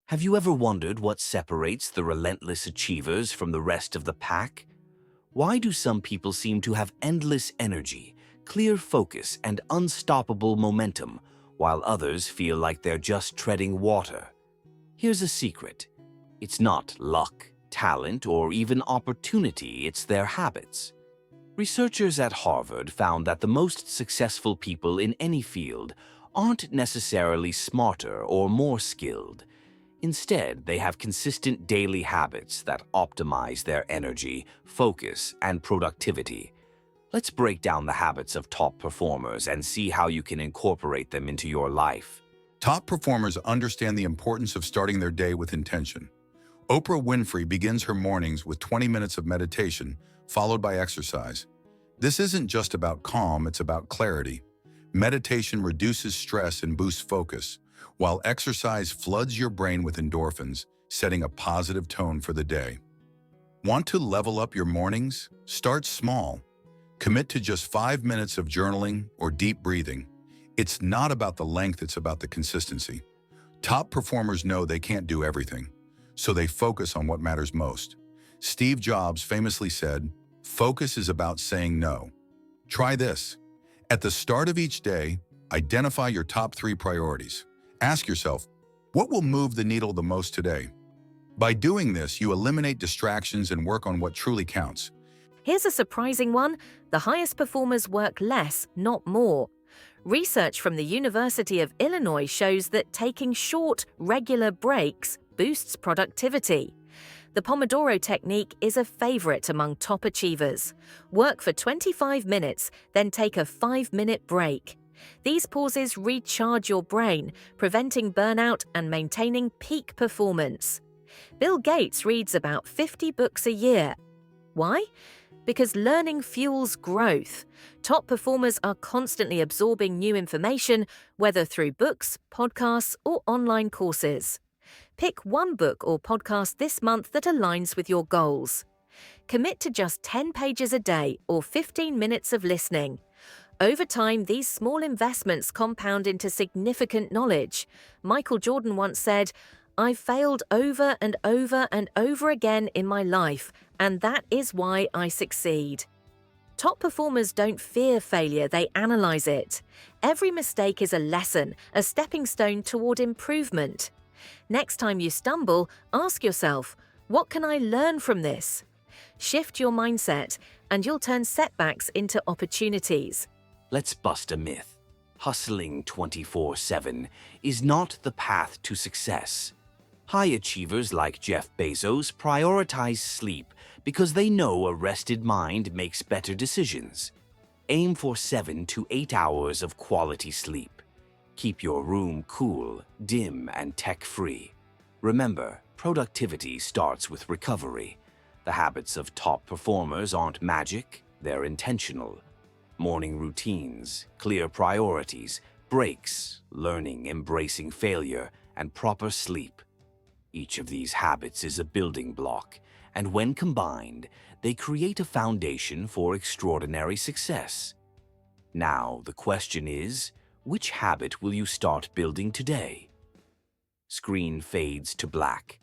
Have you ever wondered what separates the relentless achievers from the rest of the pack? Why do some people seem to have endless energy, clear focus, and unstoppable momentum, while others feel like they're just treading water? Here's a secret. It's not luck, talent, or even opportunity, it's their habits. Researchers at Harvard found that the most successful people in any field aren't necessarily smarter or more skilled. Instead, they have consistent daily habits that optimize their energy, focus, and productivity. Let's break down the habits of top performers and see how you can incorporate them into your life. Top performers understand the importance of starting their day with intention. Oprah Winfrey begins her mornings with 20 minutes of meditation, followed by exercise. This isn't just about calm, it's about clarity. Meditation reduces stress and boosts focus, while exercise floods your brain with endorphins, setting a positive tone for the day. Want to level up your mornings? Start small. Commit to just 5 minutes of journaling or deep breathing. It's not about the length, it's about the consistency. Top performers know they can't do everything, so they focus on what matters most. Steve Jobs famously said, "Focus is about saying no." Try this. At the start of each day, identify your top 3 priorities. Ask yourself, what will move the needle the most today? By doing this, you eliminate distractions and work on what truly counts. Here's a surprising one. The highest performers work less, not more. Research from the University of Illinois shows that taking short, regular breaks boosts productivity. The Pomodoro technique is a favorite among top achievers. Work for 25 minutes, then take a 5-minute break. These pauses recharge your brain, preventing burnout and maintaining peak performance. Bill Gates reads about 50 books a year. Why? Because learning fuels growth. Top performers are constantly absorbing new information, whether through books, podcasts, or online courses. Pick one book or podcast this month that aligns with your goals. Commit to just 10 pages a day or 15 minutes of listening. Over time, these small investments compound into significant knowledge. Michael Jordan once said, "I've failed over and over and over again in my life, and that is why I succeed." Top performers don't fear failure, they analyze it. Every mistake is a lesson, a stepping stone toward improvement. Next time you stumble, ask yourself, what can I learn from this? Shift your mindset, and you'll turn setbacks into opportunities. Let's bust a myth. Hustling 24/7 is not the path to success. High achievers like Jeff Bezos prioritize sleep because they know a rested mind makes better decisions. Aim for 7 to 8 hours of quality sleep. Keep your room cool, dim, and tech-free. Remember, productivity starts with recovery. The habits of top performers aren't magic, they're intentional. Morning routines, clear priorities, breaks, learning, embracing failure, and proper sleep. Each of these habits is a building block, and when combined, they create a foundation for extraordinary success. Now, the question is, which habit will you start building today? Screen fades to black.